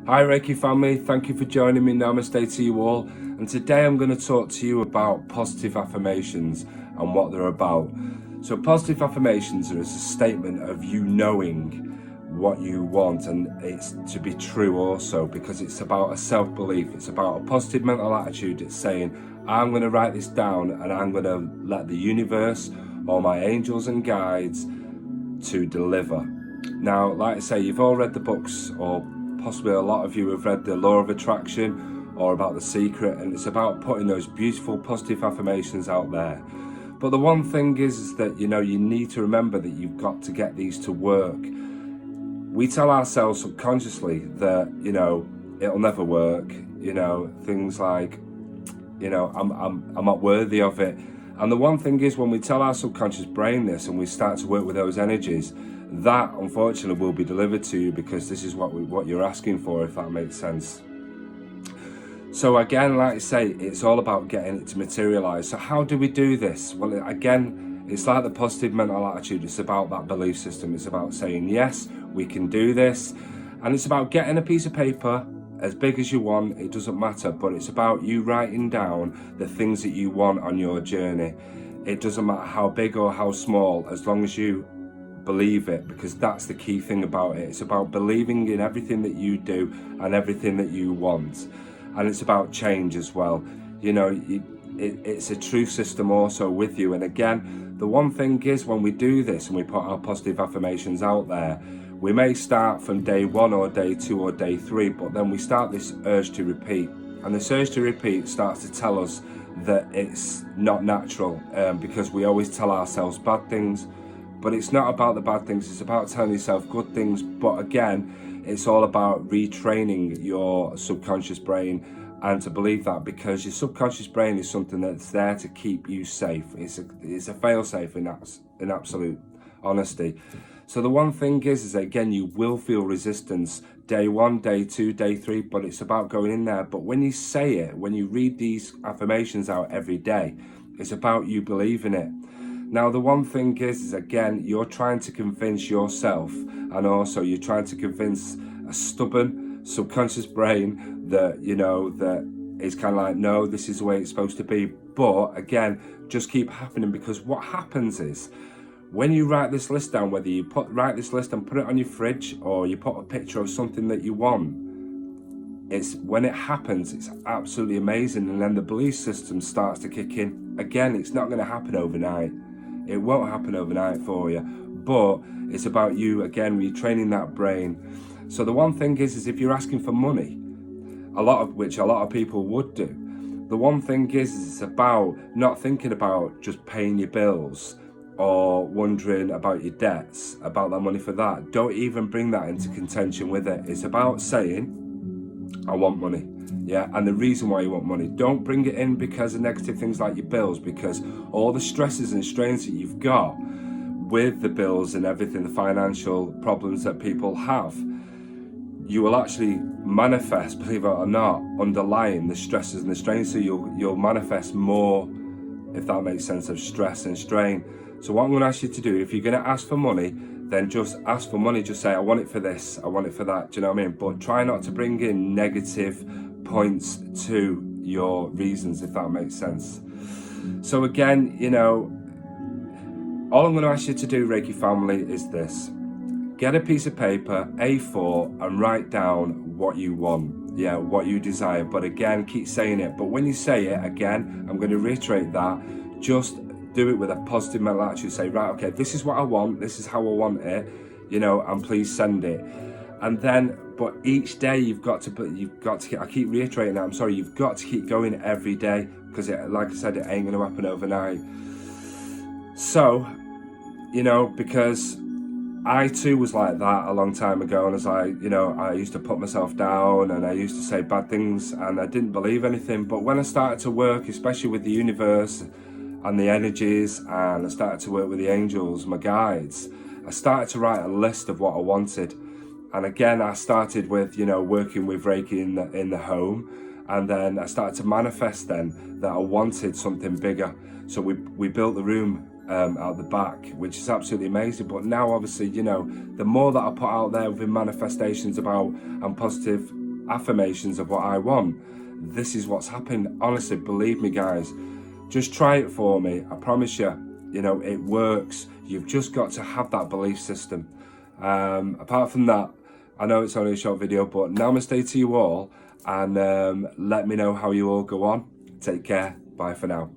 Hi Reiki family, thank you for joining me. Namaste to you all. And today I'm going to talk to you about positive affirmations and what they're about. So positive affirmations are a statement of you knowing what you want, and it's to be true also, because it's about a self-belief. It's about a positive mental attitude. It's saying, I'm going to write this down and I'm going to let the universe or my angels and guides to deliver. Now, like I say, you've all read the books, or possibly a lot of you have read The Law of Attraction or about The Secret, and it's about putting those beautiful positive affirmations out there. But the one thing is that, you need to remember that you've got to get these to work. We tell ourselves subconsciously that, it'll never work, things like, I'm not worthy of it. And the one thing is, when we tell our subconscious brain this and we start to work with those energies, that unfortunately will be delivered to you, because this is what you're asking for, if that makes sense. So again, like I say, it's all about getting it to materialize. So how do we do this? Well, again, it's like the positive mental attitude. It's about that belief system. It's about saying, yes, we can do this. And it's about getting a piece of paper as big as you want, it doesn't matter, but it's about you writing down the things that you want on your journey. It doesn't matter how big or how small, as long as you believe it, because that's the key thing about it. It's about believing in everything that you do and everything that you want. And it's about change as well. It's a truth system also with you. And again, the one thing is, when we do this and we put our positive affirmations out there, we may start from day 1 or day 2 or day 3, but then we start this urge to repeat. And this urge to repeat starts to tell us that it's not natural, because we always tell ourselves bad things. But it's not about the bad things, it's about telling yourself good things. But again, it's all about retraining your subconscious brain and to believe that, because your subconscious brain is something that's there to keep you safe. It's a fail-safe in absolute honesty. So the one thing is again, you will feel resistance day 1, day 2, day 3, but it's about going in there. But when you say it, when you read these affirmations out every day, it's about you believing it. Now, the one thing is again, you're trying to convince yourself, and also you're trying to convince a stubborn subconscious brain that, that it's kind of like, no, this is the way it's supposed to be. But again, just keep happening, because what happens is, when you write this list down, whether you write this list and put it on your fridge, or you put a picture of something that you want, it's when it happens, it's absolutely amazing. And then the belief system starts to kick in. Again, it's not going to happen overnight. It won't happen overnight for you, but it's about you, again, retraining that brain. So the one thing is if you're asking for money, a lot of people would do, the one thing is it's about not thinking about just paying your bills or wondering about your debts, about that money for that. Don't even bring that into contention with it. It's about saying, I want money. Yeah, and the reason why you want money. Don't bring it in because of negative things like your bills, because all the stresses and strains that you've got with the bills and everything, the financial problems that people have, you will actually manifest, believe it or not, underlying the stresses and the strains. So you'll manifest more, if that makes sense, of stress and strain. So what I'm going to ask you to do, if you're going to ask for money, then just ask for money. Just say, I want it for this, I want it for that. Do you know what I mean? But try not to bring in negative points to your reasons, if that makes sense. So again, all I'm going to ask you to do, Reiki family, is this. Get a piece of paper, A4, and write down what you want. Yeah, what you desire. But again, keep saying it. But when you say it, again, I'm going to reiterate that. Just do it with a positive mental attitude. Say, right, okay, this is what I want. This is how I want it. And please send it. And then, but each day you've got to, I keep reiterating that, I'm sorry, you've got to keep going every day, because like I said, it ain't going to happen overnight. So, because I too was like that a long time ago, and as I used to put myself down, and I used to say bad things, and I didn't believe anything. But when I started to work, especially with the universe and the energies, and I started to work with the angels, my guides, I started to write a list of what I wanted. And again, I started with, working with Reiki in the home. And then I started to manifest then that I wanted something bigger. So we built the room out the back, which is absolutely amazing. But now, obviously, the more that I put out there within manifestations about and positive affirmations of what I want. This is what's happened. Honestly, believe me, guys. Just try it for me. I promise you, it works. You've just got to have that belief system. Apart from that, I know it's only a short video, but namaste to you all, and let me know how you all go on. Take care. Bye for now.